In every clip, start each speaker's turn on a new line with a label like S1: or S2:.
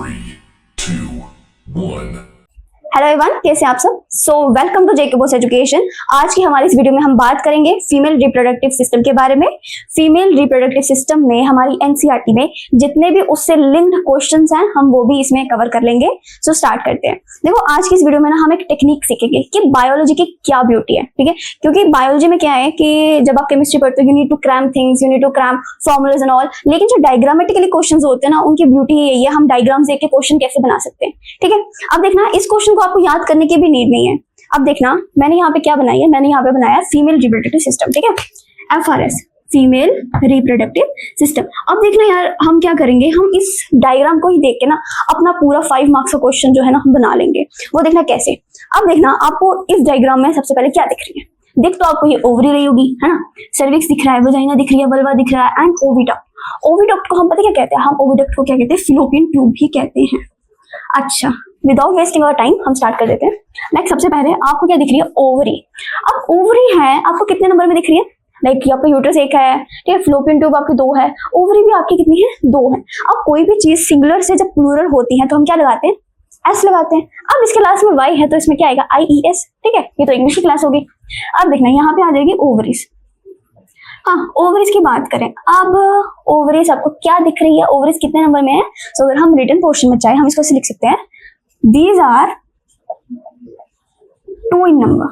S1: 3, 2, 1.
S2: Hello everyone, कैसे आप सब। So welcome to JK Bose education. आज की हमारी इस वीडियो में हम बात करेंगे फीमेल रिप्रोडक्टिव सिस्टम के बारे में। फीमेल रिप्रोडक्टिव सिस्टम में हमारी एनसीईआरटी में जितने भी उससे लिंक्ड क्वेश्चंस हैं हम वो भी इसमें कवर कर लेंगे। सो स्टार्ट करते हैं। देखो, आज की इस वीडियो में ना हम एक टेक्निक सीखेंगे कि बायोलॉजी की क्या ब्यूटी है, ठीक है। क्योंकि बायोलॉजी में क्या है कि जब आप केमिस्ट्री पढ़ते हो, you need to cram things, you need to cram formulas and all, लेकिन जो डायग्रामेटिकली क्वेश्चंस होते हैं ना, उनकी ब्यूटी यही है, हम डायग्राम्स देख के क्वेश्चन कैसे बना सकते हैं, ठीक है। अब देखना, इस क्वेश्चन को आपको याद करने की भी नीड नहीं है। अब देखना, मैंने यहाँ पे क्या बनाई है, मैंने यहाँ पे बनाया फीमेल रिप्रोडक्टिव सिस्टम, ठीक है, FRS, फीमेल रिप्रोडक्टिव सिस्टम। अब देखना यार, हम क्या करेंगे, हम इस डायग्राम को ही देख के ना अपना पूरा 5 मार्क्स का क्वेश्चन जो है ना हम बना लेंगे। वो देखना कैसे। अब देखना, आपको इस डायग्राम में सबसे पहले क्या दिख रही है। देख तो आपको ये ओवरी रही होगी, है ना, सर्विक्स दिख रहा है, वजाइना दिख रही है, वल्वा दिख रहा है एंड ओविडक्ट। ओविडक्ट को हम पता क्या कहते हैं, हम ओविडक्ट को क्या कहते हैं, फिलोपियन ट्यूब भी कहते हैं। अच्छा, विदाउट वेस्टिंग आवर टाइम हम स्टार्ट कर देते हैं। लाइक सबसे पहले आपको क्या दिख रही है, ओवरी। अब ओवरी है, आपको कितने नंबर में दिख रही है, लाइक आपका यूट्रस 1 है, ठीक है, फ्लोपियन ट्यूब आपकी 2 है, ओवरी भी आपकी कितनी है, 2 है। अब कोई भी चीज सिंगुलर से जब प्लूरल होती है तो हम क्या लगाते हैं, S लगाते हैं। अब इसके लास्ट में Y है तो इसमें क्या आएगा, IES, ठीक है। ये तो इंग्लिश की क्लास होगी। अब देखना, यहाँ पे आ जाएगी ओवरीज। हाँ, ओवरीज की बात करें, अब ओवरीज आपको क्या दिख रही है, ओवरीज कितने नंबर में है। सो अगर हम रिटन पोर्शन में चाहे हम इसको ऐसे लिख सकते हैं, दीज आर 2 इन नंबर,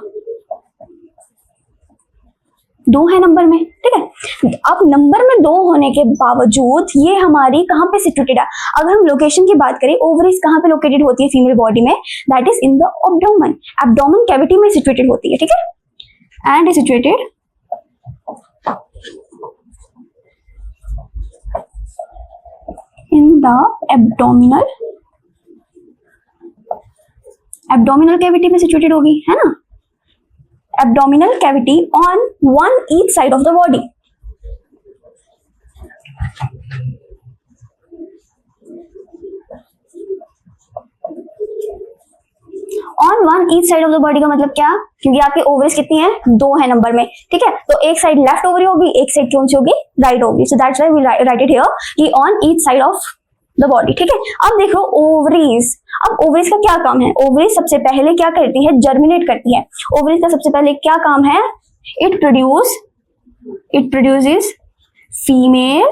S2: 2 है नंबर में, ठीक है। अब नंबर में 2 होने के बावजूद ये हमारी कहाँ पे सिचुएटेड है। अगर हम लोकेशन की बात करें, ओवरीज कहाँ पे लोकेटेड होती है फीमेल बॉडी में, that is in the abdomen, abdomen cavity में सिचुएटेड होती है, ठीक है, and situated in the abdominal cavity में सिचुएटेड होगी, है ना, abdominal cavity on one each side of the body। On one each side of the body का मतलब क्या, क्योंकि आपकी ओवरीज कितनी है, 2 है नंबर में, ठीक है। तो एक साइड लेफ्ट ओवरी होगी, एक साइड कौन सी होगी, right ovary. So that's why we write it here कि on each side of the body, ठीक है। अब देखो ओवरीज, अब ओवरीज का क्या काम है, ओवरीज सबसे पहले क्या करती है, जर्मिनेट करती है। ओवरीज का सबसे पहले क्या काम है, it produces female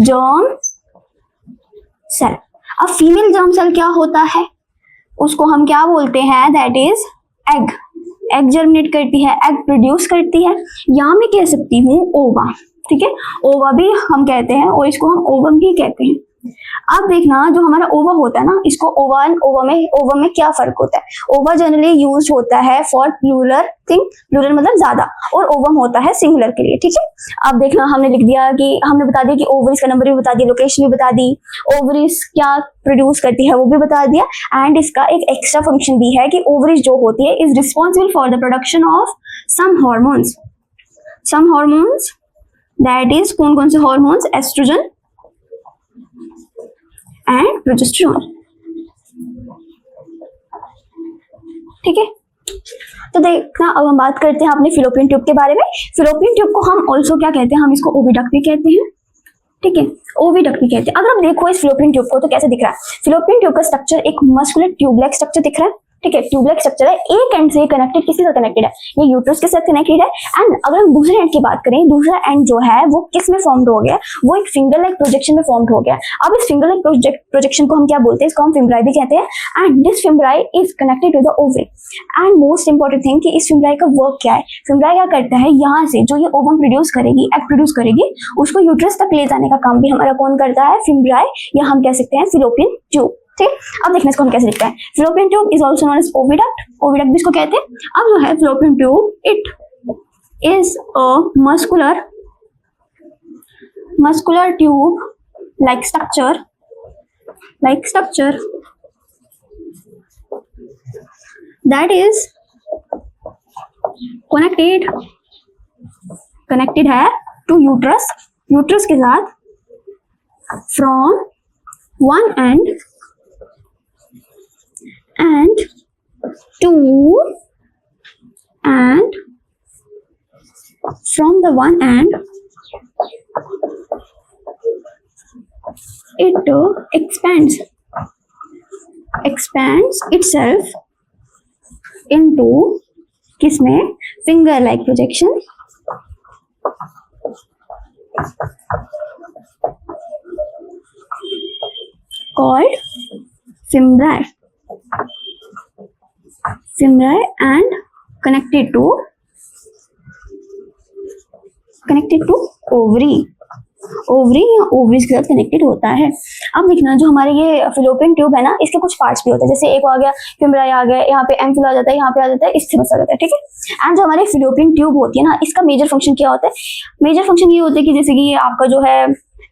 S2: germ cell. अब फीमेल जर्म सेल क्या होता है, उसको हम क्या बोलते हैं, that is egg. Egg germinate करती है, एग प्रोड्यूस करती है, या मैं कह सकती हूँ ओवा, ठीक है, ओवा भी हम कहते हैं और इसको हम ओवम भी कहते हैं। अब देखना, जो हमारा ओवा होता है ना, इसको ओवा में क्या फर्क होता है। ओवा जनरली यूज होता है फॉर प्लूरल थिंग, प्लूरल मतलब ज्यादा, और ओवम होता है सिंगुलर के लिए, ठीक है। अब देखना, हमने लिख दिया कि हमने बता दिया कि ओवरीज का नंबर भी बता दिया, लोकेशन भी बता दी, ओवरीज क्या प्रोड्यूस करती है वो भी बता दिया, एंड इसका एक एक्स्ट्रा फंक्शन भी है कि ओवरीज जो होती है is responsible for the production of some hormones, that is कौन कौन से हॉर्मोन्स, एस्ट्रोजन एंड प्रोजेस्टेरोन, ठीक है। तो देखना, अब हम बात करते हैं अपने फिलोपियन ट्यूब के बारे में। फिलोपियन ट्यूब को हम ऑल्सो क्या कहते हैं, हम इसको ओविडक्ट भी कहते हैं, ठीक है, ओविडक्ट भी कहते हैं। अगर आप देखो इस फिलोपियन ट्यूब को तो कैसे दिख रहा है, फिलोपियन ट्यूब का स्ट्रक्चर एक मस्कुलर ट्यूब-लाइक स्ट्रक्चर दिख रहा है, ठीक है, ट्यूबलाइक स्ट्रक्चर है, एक एंड से कनेक्टेड, किसी से कनेक्टेड है, ये यूट्रस के साथ कनेक्टेड है। एंड अगर हम दूसरे एंड की बात करें, दूसरा एंड जो है वो किस में फॉर्म्ड हो गया, वो एक फिंगर लाइक प्रोजेक्शन में फॉर्म्ड हो गया। अब इस फिंगर लाइक प्रोजेक्शन को हम क्या बोलते हैं, इसको हम फिम्ब्राई भी कहते हैं, and this fimbriae is connected to the ovary. And most important thing कि इस फिम्ब्राई का वर्क क्या है, फिम्ब्राई क्या करता है, यहाँ से जो ये ओवम प्रोड्यूस करेगी, एग प्रोड्यूस करेगी, उसको यूट्रस तक ले जाने का काम भी हमारा कौन करता है, फिम्ब्राई, या हम कह सकते हैं फिलोपियन ट्यूब, ठीक। अब देखना इसको हम कैसे लिखते हैं, fallopian tube is also known as oviduct, oviduct भी इसको कहते हैं। अब जो है fallopian tube, it is a muscular tube like structure that is connected है टू यूट्रस के साथ from one end from the one end it expands itself into किसमें, finger like projection called fimbriae and connected to ovary या ovaries के साथ connected होता है। अब देखना, जो हमारे ये फिलोपियन ट्यूब है ना, इसके कुछ पार्ट्स भी होते हैं, जैसे एक आ गया फिम्ब्राई आ गया, यहाँ पे एम्फिला आ जाता है, यहाँ पे आ जाता है इस्थिमस आ जाता है, ठीक है। एंड जो हमारे फिलोपियन ट्यूब होती है ना, इसका मेजर फंक्शन क्या होता है? मेजर फंक्शन ये होता है कि जैसे कि ये आपका जो है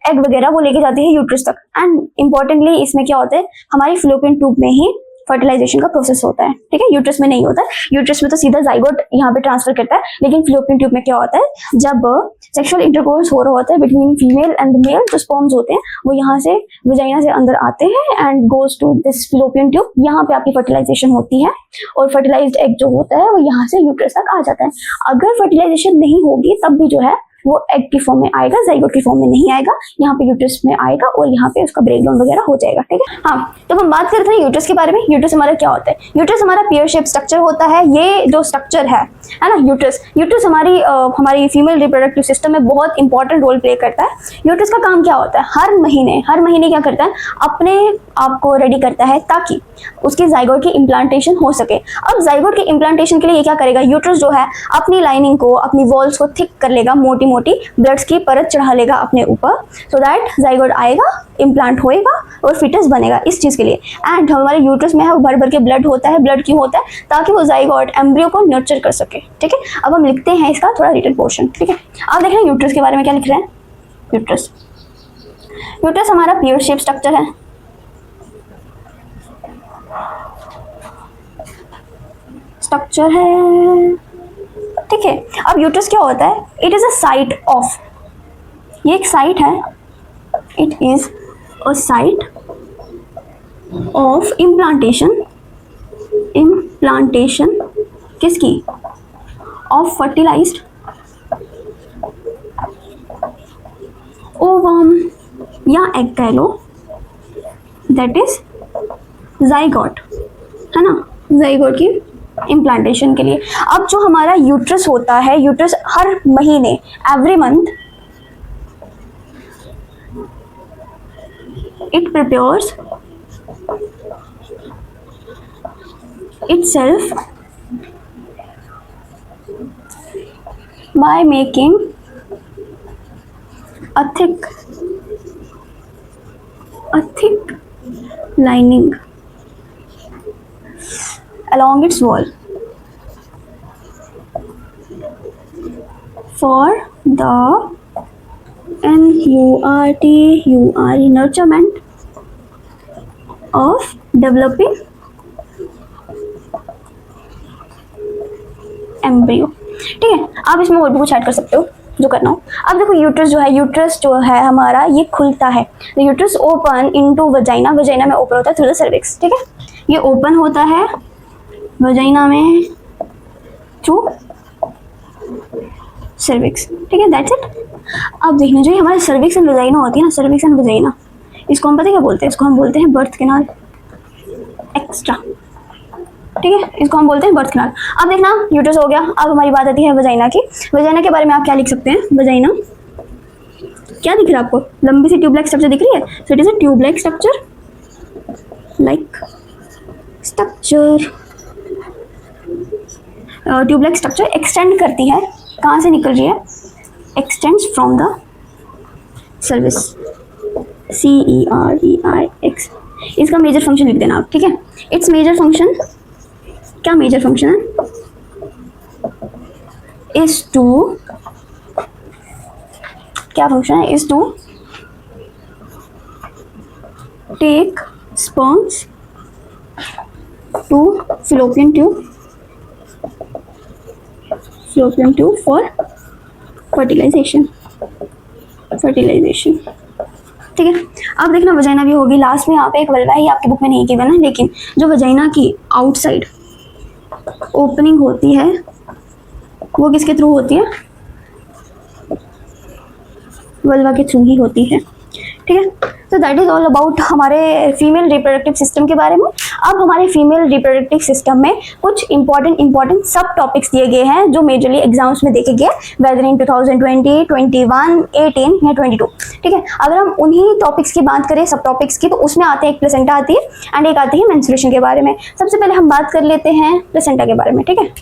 S2: एग वगैरह वो लेके जाती है यूट्रस तक, एंड इंपॉर्टेंटली इसमें क्या होता है, हमारी फिलोपियन ट्यूब में ही फर्टिलाइजेशन का प्रोसेस होता है, ठीक है। यूट्रस में नहीं होता है, यूट्रस में तो सीधा जाइगोट यहाँ पे ट्रांसफर करता है, लेकिन फिलोपियन ट्यूब में क्या होता है, जब सेक्सुअल इंटरकोर्स हो रहा होता है बिटवीन फीमेल एंड मेल, जो स्पर्म्स होते हैं वो यहाँ से वजाइना से अंदर आते हैं and goes to this fallopian tube, यहाँ पे आपकी फर्टिलाइजेशन होती है और फर्टिलाइज्ड एग जो होता है वो यहाँ से यूट्रस तक आ जाता है। अगर फर्टिलाइजेशन नहीं होगी तब भी जो है वो एग की फॉर्म में आएगा, जाइगोट की फॉर्म में नहीं आएगा, यहाँ पे यूट्रस में आएगा और यहाँ पे उसका ब्रेकडाउन वगैरह हो जाएगा, ठीक है। हाँ, तो हम बात करते हैं यूट्रस के बारे में। यूट्रस हमारा क्या होता है? यूट्रस हमारा पेयर शेप स्ट्रक्चर होता है। ये जो स्ट्रक्चर है ना, यूट्रस हमारी फीमेल रिप्रोडक्टिव सिस्टम में बहुत इंपॉर्टेंट रोल प्ले करता है। यूट्रस का काम क्या होता है? हर महीने क्या करता है, अपने आप को रेडी करता है ताकि उसकी जाइगोट की इम्प्लांटेशन हो सके। अब जाइगोट की इम्प्लांटेशन के लिए ये क्या करेगा, यूट्रस जो है अपनी लाइनिंग को, अपनी वॉल्स को थिक कर लेगा, मोटी ब्लड्स की परत चढ़ा लेगा अपने ऊपर, सो दैट जाइगोट आएगा, इम्प्लांट होएगा और फिटस बनेगा इस चीज के लिए। एंड हमारे यूट्रस में है वो भर के ब्लड होता है। ब्लड क्यों होता है? ताकि वो जाइगोट एम्ब्रियो को नर्चर कर सके, ठीक है। अब हम लिखते हैं इसका थोड़ा रिटन पोर्शन, ठीक है। आप देख रहे हैं यूट्रस के बारे में क्या लिख रहे हैं। यूट्रस हमारा पेयर शेप स्ट्रक्चर है, ठीक है। अब यूट्रस क्या होता है? It is a site of, ये एक साइट है, it is a site of implantation किसकी? ऑफ फर्टिलाइज्ड ओवम या एग कह लो, दैट इज जाइगोट, है ना, जाइगोट की इम्प्लांटेशन के लिए। अब जो हमारा यूट्रस होता है, यूट्रस हर महीने, every month, it prepares itself by making a thick lining along its wall for the nurturement of developing embryo, ठीक है। आप इसमें और भी कुछ ऐड कर सकते हो जो करना हो। अब देखो यूट्रस जो है हमारा, ये खुलता है, तो uterus open into vagina, vagina में ओपन होता है थ्रू द सर्विक्स, ठीक है। ये ओपन होता है वजाइना में थ्रू सर्विक्स, ठीक है, दैट्स इट। अब देखना, जो हमारे सर्विक्स एंड वजाइना होती है ना, सर्विक्स एंड वजाइना, इसको हम पता क्या बोलते हैं? इसको हम बोलते हैं बर्थ कैनाल एक्स्ट्रा, ठीक है, इसको हम बोलते हैं बर्थ कैनाल। अब देखना, यूट्रस हो गया, अब हमारी बात आती है वजाइना की। वजाइना के बारे में आप क्या लिख सकते हैं? वजाइना क्या दिख रहा है आपको? लंबी सी ट्यूब लाइक स्ट्रक्चर दिख रही है, so it is a tube like structure, tube like structure extend करती है, कहाँ से निकल रही है? Extends from the cervix, CEREIX। इसका मेजर फंक्शन लिख देना आप, ठीक है। इट्स मेजर फंक्शन, क्या मेजर फंक्शन है? इज टू, क्या फंक्शन है? Is to take sperms to fallopian tube for fertilisation, ठीक है। अब देखना, वजाइना भी होगी, लास्ट में यहाँ पे एक वल्वा है, ये आपकी बुक में नहीं गिवन है, लेकिन जो वजाइना की आउटसाइड ओपनिंग होती है वो किसके थ्रू होती है? वल्वा के थ्रू ही होती है, ठीक है। तो दैट इज़ ऑल अबाउट हमारे फीमेल रिप्रोडक्टिव सिस्टम के बारे में। अब हमारे फीमेल रिप्रोडक्टिव सिस्टम में कुछ इंपॉर्टेंट सब टॉपिक्स दिए गए हैं जो मेजरली एग्जाम्स में देखे गए, वेदर इन 2020, 21, 18 या 22। ठीक है, अगर हम उन्हीं टॉपिक्स की बात करें, सब टॉपिक्स की, तो उसमें आते हैं एक प्लेसेंटा आती है एंड एक आती है मेंस्ट्रुएशन के बारे में। सबसे पहले हम बात कर लेते हैं प्लेसेंटा के बारे में। ठीक है,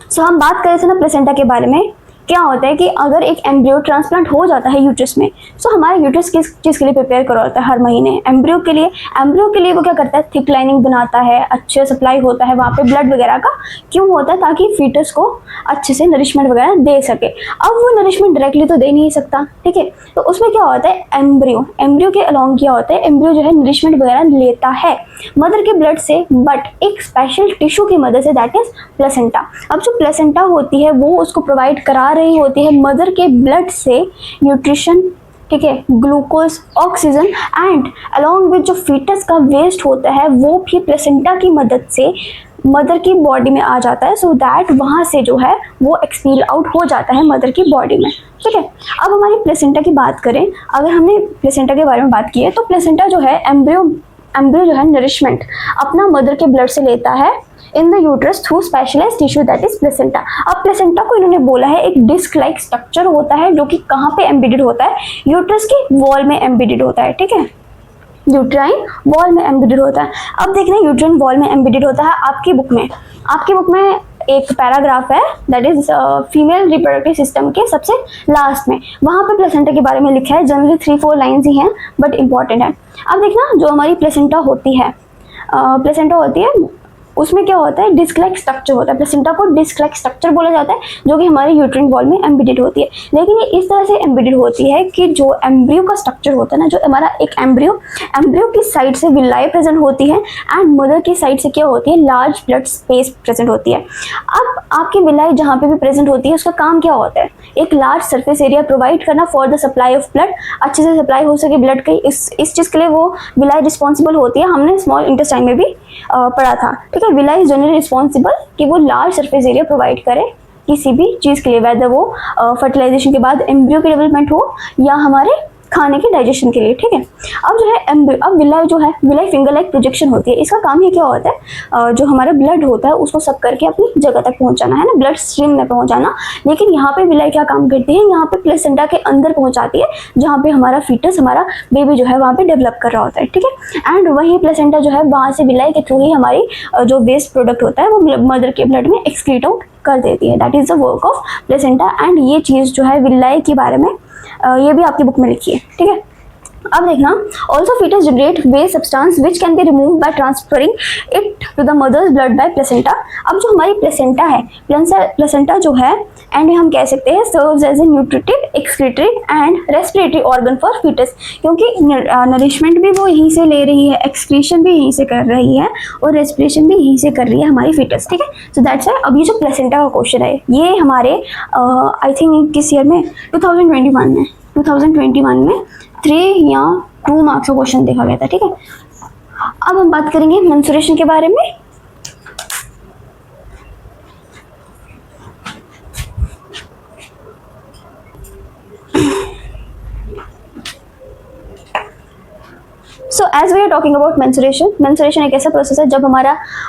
S2: सो हम बात कर रहे थे ना प्लेसेंटा के बारे में। क्या होता है कि अगर एक एम्ब्रियो ट्रांसप्लांट हो जाता है यूट्रस में, सो हमारा यूट्रस किस चीज़ के लिए प्रिपेयर करा होता है हर महीने? एम्ब्रियो के लिए। एम्ब्रियो के लिए वो क्या करता है, थिक लाइनिंग बनाता है, अच्छे सप्लाई होता है वहाँ पे ब्लड वगैरह का। क्यों होता है? ताकि फीटस को अच्छे से नरिशमेंट वगैरह दे सके। अब वो नरिशमेंट डायरेक्टली तो दे नहीं सकता, ठीक है, तो उसमें क्या होता है, एम्ब्रियो के अलॉन्ग क्या होता है, एम्ब्रियो जो है नरिशमेंट वगैरह लेता है मदर के ब्लड से, बट एक स्पेशल टिश्यू की मदद से, दैट इज प्लेसेंटा। अब जो प्लेसेंटा होती है वो उसको प्रोवाइड करा रही होती है मदर के ब्लड से न्यूट्रिशन, ठीक है, glucose, oxygen and along with जो फीटस का वेस्ट होता है वो भी प्लेसेंटा की मदद से मदर की बॉडी में आ जाता है, सो दैट वहाँ से जो है वो एक्सपील आउट हो जाता है मदर की बॉडी में। ठीक है, अब हमारी प्लेसेंटा की बात करें, अगर हमने प्लेसेंटा के बारे में बात की है तो प्लेसेंटा जो है एम्ब्रियो जो है नरिशमेंट अपना मदर के ब्लड से लेता है in the uterus through specialised tissue that is placenta. अब प्लेसेंटा को इन्होंने बोला है एक डिस्क लाइक स्ट्रक्चर होता है जो कि कहाँ पे एम्बेडेड होता है, यूट्रस के वॉल में एम्बेडेड होता है। ठीक है, यूट्राइन वॉल में एम्बेडेड होता है। अब देखना यूट्राइन वॉल में एम्बेडेड होता है। आपकी बुक में एक पैराग्राफ है that is female reproductive system के सबसे लास्ट में, वहाँ पे प्लेसेंटा के बारे में लिखा है। जनरली 3-4 लाइन्स ही हैं बट इंपॉर्टेंट है। अब देखना जो हमारी प्लेसेंटा होती है उसमें क्या होता है, डिस्क लाइक स्ट्रक्चर होता है। प्लेसेंटा को डिस्क लाइक स्ट्रक्चर बोला जाता है जो कि हमारे यूट्राइन वॉल में एम्बेडेड होती है। लेकिन ये इस तरह से एम्बेडेड होती है कि जो एम्ब्रियो का स्ट्रक्चर होता है ना, जो हमारा एक एम्ब्रियो की साइड से विलाई प्रेजेंट होती है एंड मदर की साइड से क्या होती है, लार्ज ब्लड स्पेस प्रेजेंट होती है। अब आपकी विलाई जहाँ पे भी प्रेजेंट होती है उसका काम क्या होता है, एक लार्ज सरफेस एरिया प्रोवाइड करना for the supply of blood, अच्छे से सप्लाई हो सके ब्लड की। इस चीज़ के लिए वो विलाई रिस्पॉन्सिबल होती है। हमने स्मॉल इंटेस्टाइन में भी पढ़ा था। ठीक है, विलाई इज जनरली रिस्पॉन्सिबल कि वो लार्ज सरफेस एरिया प्रोवाइड करे किसी भी चीज़ के लिए, वेदर वो फर्टिलाइजेशन के बाद एम्ब्रियो की डेवलपमेंट हो या हमारे खाने के डाइजेशन के लिए। ठीक है, अब जो है अब विलाई फिंगर लाइक प्रोजेक्शन होती है। इसका काम ये क्या होता है, जो हमारा ब्लड होता है उसको सक करके अपनी जगह तक पहुंचाना है ना, ब्लड स्ट्रीम में पहुंचाना। लेकिन यहाँ पे विलाई क्या काम करती है, यहाँ पे प्लेसेंटा के अंदर पहुंचाती है जहाँ पे हमारा फीटस, हमारा बेबी जो है वहाँ पे डेवलप कर रहा होता है। ठीक है, एंड वही प्लेसेंटा जो है वहाँ से विलाई के थ्रू ही हमारी जो वेस्ट प्रोडक्ट होता है वो मदर के ब्लड में एक्सक्रीट आउट कर देती है। That is the work of placenta. And ये चीज़ जो है विलाई के बारे में ये भी आपकी बुक में लिखी है। ठीक है, अब देखना, also foetus generate waste substance which can be remove by transferring it to the mother's blood by placenta. अब जो हमारी प्लेसेंटा है, प्लेसेंटा जो है एंड हम कह सकते हैं serves as a nutritive, excretory and respiratory organ for foetus, क्योंकि नरिशमेंट भी वो यहीं से ले रही है, एक्सक्रीशन भी यहीं से कर रही है और रेस्पिरेशन भी यहीं से कर रही है हमारी फीटस। ठीक है, सो दैट्स व्हाई अब ये जो प्लेसेंटा का क्वेश्चन है ये हमारे आई थिंक किस ईयर में, 2021 में 3 या 2 मार्क्स का क्वेश्चन देखा गया था। ठीक है, अब हम बात करेंगे मेंस्ट्रुएशन के बारे में। So as we are talking about menstruation एक ऐसा प्रोसेस है जब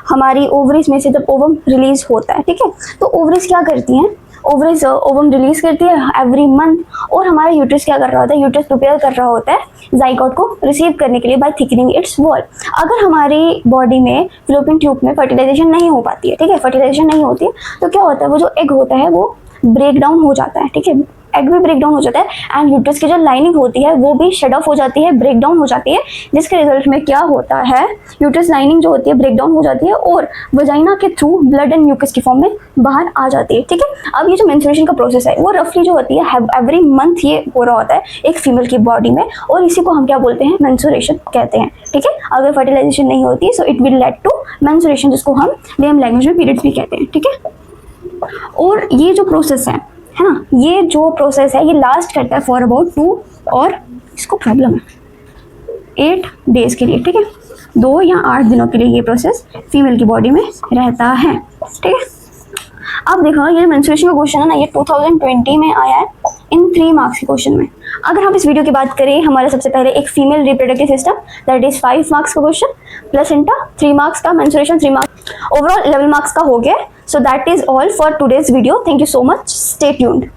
S2: हमारी ओवरीज में से जब ओवम रिलीज होता है। ठीक है, तो ओवरीज क्या करती हैं, ओवरीज ओवम रिलीज करती है एवरी मंथ, और हमारा यूट्रस क्या कर रहा होता है, यूट्रस प्रिपेयर कर रहा होता है जाइगोट को रिसीव करने के लिए बाय थिकनिंग इट्स वॉल। अगर हमारी बॉडी में फ्लोपियन ट्यूब में फर्टिलाइजेशन नहीं हो पाती है, ठीक है, फर्टिलाइजेशन नहीं होती है, तो क्या होता है, वो जो एग होता है वो ब्रेक डाउन हो जाता है। ठीक है, एग भी ब्रेक डाउन हो जाता है एंड यूट्रस की जो लाइनिंग होती है वो भी शेड ऑफ हो जाती है, ब्रेक डाउन हो जाती है, जिसके रिजल्ट में क्या होता है, यूट्रस लाइनिंग जो होती है ब्रेक डाउन हो जाती है और वजाइना के थ्रू ब्लड एंड म्यूकस की फॉर्म में बाहर आ जाती है। ठीक है, अब ये जो मेंस्ट्रुएशन का प्रोसेस है वो रफली जो होती है एवरी मंथ ये हो रहा होता है एक फीमेल की बॉडी में, और इसी को हम क्या बोलते हैं, मेंस्ट्रुएशन कहते हैं। ठीक है, अगर फर्टिलाइजेशन नहीं होती so it will lead to menstruation, जिसको हम लेम लैंग्वेज में पीरियड्स भी कहते हैं। ठीक है, और ये जो प्रोसेस है ना, ये जो प्रोसेस है ये लास्ट करता है फॉर अबाउट 2 और इसको प्रॉब्लम है 8 डेज के लिए। ठीक है, 2 या 8 दिनों के लिए ये प्रोसेस फीमेल की बॉडी में रहता है। ठीक है, अब देखो ये मेंस्ट्रुएशन का क्वेश्चन है ना, ये 2020 में आया है इन 3 मार्क्स के क्वेश्चन में। अगर हम इस वीडियो की बात करें, हमारा सबसे पहले एक female reproductive system that is 5 marks का क्वेश्चन प्लस इनका 3 मार्क्स का मेंस्ट्रुएशन 3 मार्क्स, ओवरऑल 11 मार्क्स का हो गया। So that is all for today's video. Thank you so much, stay tuned.